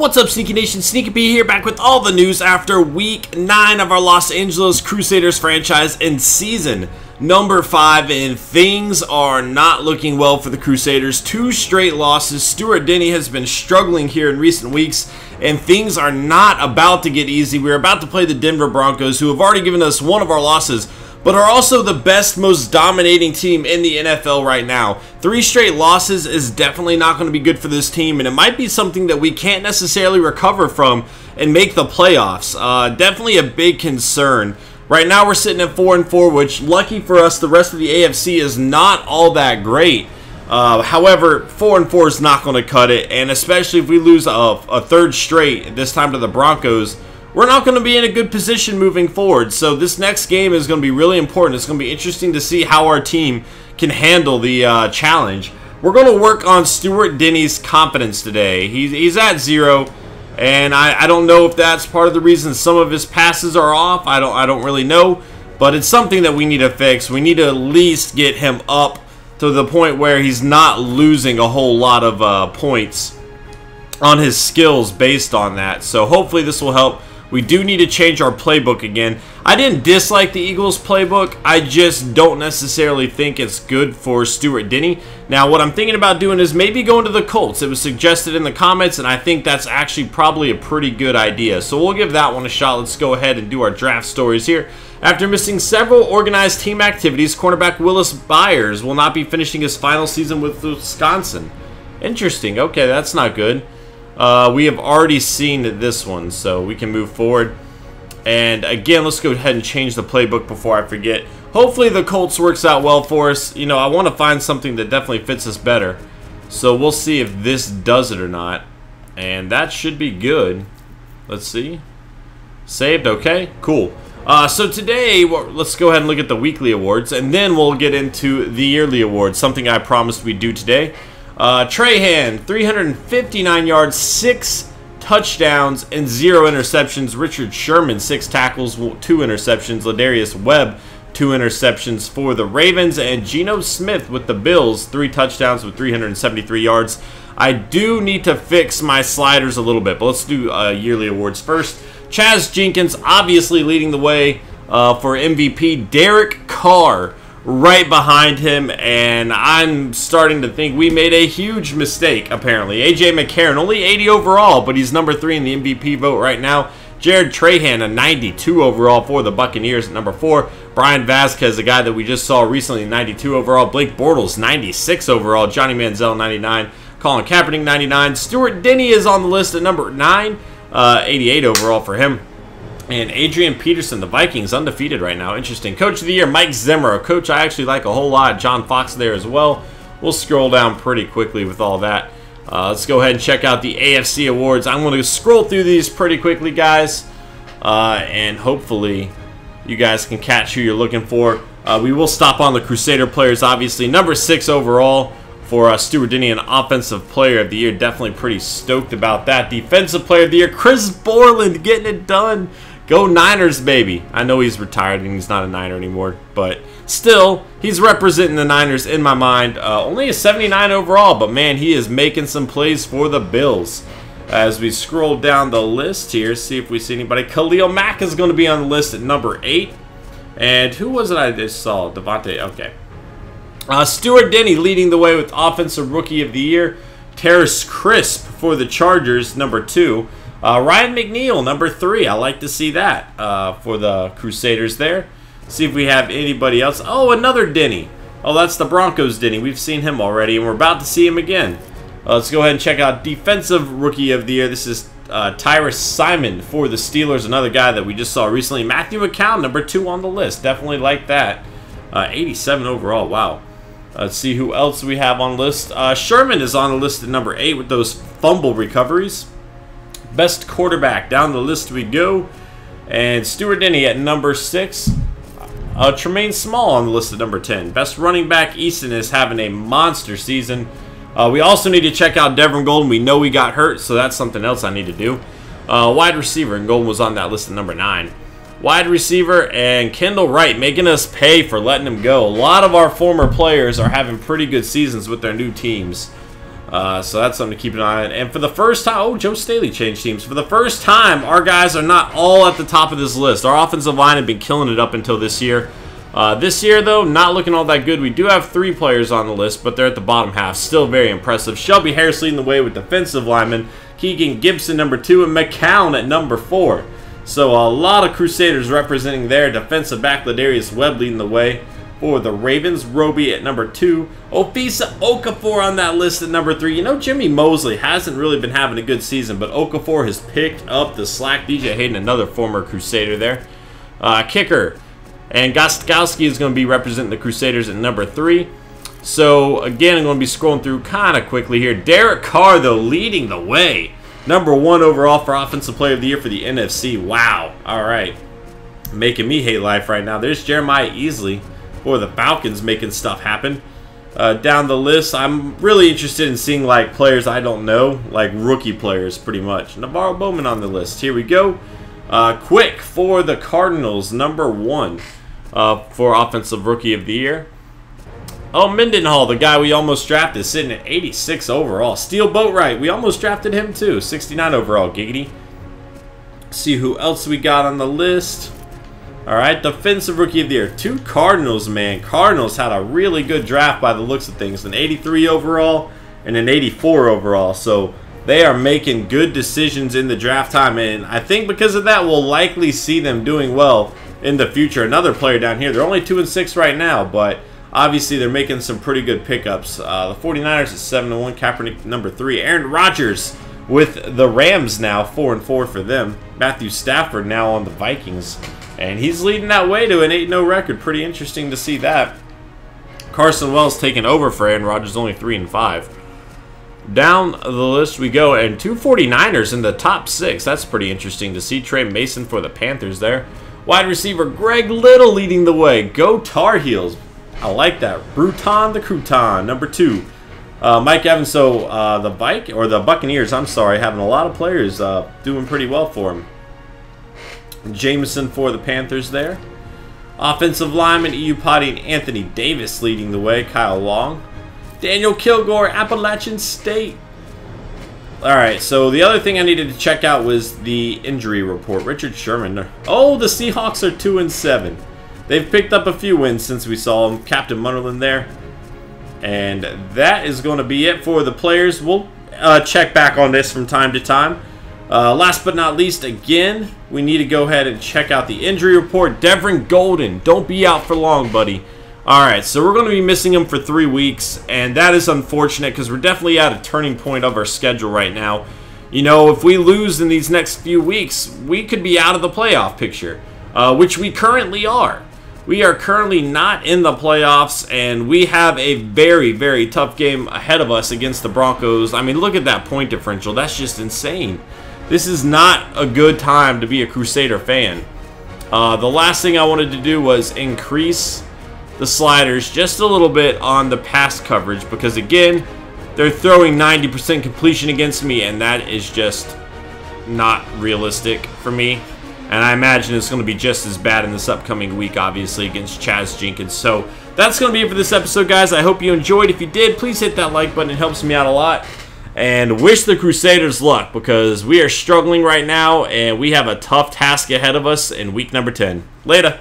What's up, Sneaky Nation? Sneaky P here, back with all the news after week 9 of our Los Angeles Crusaders franchise in season number 5, and things are not looking well for the Crusaders. 2 straight losses. Stuart Denny has been struggling here in recent weeks, and things are not about to get easy. We're about to play the Denver Broncos, who have already given us one of our losses, but are also the best, most dominating team in the NFL right now. 3 straight losses is definitely not going to be good for this team, and it might be something that we can't necessarily recover from and make the playoffs. Definitely a big concern. Right now we're sitting at 4-4, which, lucky for us, the rest of the AFC is not all that great. However, 4-4 is not going to cut it, and especially if we lose a third straight, this time to the Broncos, we're not going to be in a good position moving forward. So this next game is going to be really important. It's going to be interesting to see how our team can handle the challenge. We're going to work on Stuart Denny's confidence today. He's at 0, and I don't know if that's part of the reason some of his passes are off. I don't really know, but it's something that we need to fix. We need to at least get him up to the point where he's not losing a whole lot of points on his skills based on that. So hopefully this will help. We do need to change our playbook again. I didn't dislike the Eagles playbook. I just don't necessarily think it's good for Stuart Denny. Now, what I'm thinking about doing is maybe going to the Colts. It was suggested in the comments, and I think that's actually probably a pretty good idea. So we'll give that one a shot. Let's go ahead and do our draft stories here. After missing several organized team activities, cornerback Willis Byers will not be finishing his final season with Wisconsin. Interesting. Okay, that's not good. We have already seen this one, so we can move forward. And again, let's go ahead and change the playbook before I forget. Hopefully the Colts works out well for us. You know, I want to find something that definitely fits us better. So we'll see if this does it or not. And that should be good. Let's see. Saved. Okay, cool. So today, let's go ahead and look at the weekly awards, and then we'll get into the yearly awards, something I promised we'd do today. Trahan, 359 yards, 6 touchdowns, and 0 interceptions. Richard Sherman, 6 tackles, 2 interceptions. Ladarius Webb, 2 interceptions for the Ravens. And Geno Smith with the Bills, 3 touchdowns with 373 yards. I do need to fix my sliders a little bit, but let's do yearly awards first. Chaz Jenkins, obviously leading the way for MVP. Derek Carr right behind him, and I'm starting to think we made a huge mistake, apparently. A.J. McCarron, only 80 overall, but he's number 3 in the MVP vote right now. Jared Trahan, a 92 overall for the Buccaneers at number 4. Brian Vasquez, a guy that we just saw recently, 92 overall. Blake Bortles, 96 overall. Johnny Manziel, 99. Colin Kaepernick, 99. Stuart Denny is on the list at number 9. 88 overall for him. And Adrian Peterson, the Vikings, undefeated right now. Interesting. Coach of the Year, Mike Zimmer. A coach I actually like a whole lot. John Fox there as well. We'll scroll down pretty quickly with all that. Let's go ahead and check out the AFC awards. I'm going to scroll through these pretty quickly, guys. And hopefully you guys can catch who you're looking for. We will stop on the Crusader players, obviously. Number 6 overall for Stuart Denny, an Offensive Player of the Year. Definitely pretty stoked about that. Defensive Player of the Year, Chris Borland, getting it done. Go Niners, baby. I know he's retired and he's not a Niner anymore, but still, he's representing the Niners in my mind. Only a 79 overall, but man, he is making some plays for the Bills. As we scroll down the list here, see if we see anybody. Khalil Mack is going to be on the list at number 8. And who was it I just saw? Devontae, okay. Stuart Denny leading the way with Offensive Rookie of the Year. Terrace Crisp for the Chargers, number 2. Ryan McNeil, number 3. I like to see that for the Crusaders there. See if we have anybody else. Oh, another Denny. Oh, that's the Broncos Denny. We've seen him already, and we're about to see him again. Let's go ahead and check out Defensive Rookie of the Year. This is Tyrus Simon for the Steelers, another guy that we just saw recently. Matthew McCown, number 2 on the list. Definitely like that. 87 overall. Wow. Let's see who else we have on the list. Sherman is on the list at number 8 with those fumble recoveries. Best quarterback, down the list we go. And Stuart Denny at number 6. Tremaine Small on the list at number 10. Best running back, Easton, is having a monster season. We also need to check out Devin Golden. We know he got hurt, so that's something else I need to do. Wide receiver, and Golden was on that list at number 9. Wide receiver and Kendall Wright making us pay for letting him go. A lot of our former players are having pretty good seasons with their new teams. So that's something to keep an eye on. And for the first time, oh, Joe Staley changed teams. For the first time, our guys are not all at the top of this list. Our offensive line had been killing it up until this year. This year, though, not looking all that good. We do have 3 players on the list, but they're at the bottom half. Still very impressive. Shelby Harris leading the way with defensive linemen. Keegan Gibson, number 2, and McCown at number 4. So a lot of Crusaders representing there. Defensive back Ladarius Webb leading the way for the Ravens. Roby at number 2. Ofisa Okafor on that list at number 3. You know, Jimmy Mosley hasn't really been having a good season, but Okafor has picked up the slack. DJ Hayden, another former Crusader there. Kicker. And Gostkowski is going to be representing the Crusaders at number 3. So, again, I'm going to be scrolling through kind of quickly here. Derek Carr, though, leading the way. Number 1 overall for Offensive Player of the Year for the NFC. Wow. All right. Making me hate life right now. There's Jeremiah Easley for the Falcons making stuff happen. Down the list, I'm really interested in seeing, like, players I don't know. Like, rookie players, pretty much. Navarro Bowman on the list. Here we go. Quick for the Cardinals, number 1 for Offensive Rookie of the Year. Oh, Mendenhall, the guy we almost drafted, sitting at 86 overall. Steel Boatwright, we almost drafted him too, 69 overall, giggity. See who else we got on the list. Alright, Defensive Rookie of the Year. 2 Cardinals, man. Cardinals had a really good draft by the looks of things. An 83 overall and an 84 overall. So they are making good decisions in the draft time. And I think because of that, we'll likely see them doing well in the future. Another player down here. They're only 2-6 right now, but obviously they're making some pretty good pickups. The 49ers at 7-1. Kaepernick number 3. Aaron Rodgers with the Rams now 4-4 for them. Matthew Stafford now on the Vikings. And he's leading that way to an 8-0 record. Pretty interesting to see that. Carson Wells taking over for Aaron Rodgers, only 3-5. Down the list we go, and 2 49ers in the top 6. That's pretty interesting to see. Trey Mason for the Panthers there. Wide receiver Greg Little leading the way. Go Tar Heels. I like that. Bruton the Crouton, number 2. Mike Evans, so the Buccaneers, I'm sorry, having a lot of players doing pretty well for him. Jameson for the Panthers there. Offensive lineman, Iupati and Anthony Davis leading the way. Kyle Long. Daniel Kilgore, Appalachian State. Alright, so the other thing I needed to check out was the injury report. Richard Sherman. Oh, the Seahawks are 2-7. They've picked up a few wins since we saw them. Captain Munderland there. And that is going to be it for the players. We'll check back on this from time to time. Last but not least, again, we need to go ahead and check out the injury report. Devin Golden, don't be out for long, buddy. Alright, so we're going to be missing him for 3 weeks, and that is unfortunate because we're definitely at a turning point of our schedule right now. You know, if we lose in these next few weeks, we could be out of the playoff picture, which we currently are. We are currently not in the playoffs, and we have a very, very tough game ahead of us against the Broncos. I mean, look at that point differential. That's just insane. This is not a good time to be a Crusader fan. The last thing I wanted to do was increase the sliders just a little bit on the pass coverage because, again, they're throwing 90% completion against me, and that is just not realistic for me. And I imagine it's going to be just as bad in this upcoming week, obviously, against Chaz Jenkins. So that's going to be it for this episode, guys. I hope you enjoyed. If you did, please hit that like button. It helps me out a lot. And wish the Crusaders luck because we are struggling right now, and we have a tough task ahead of us in week number 10. Later.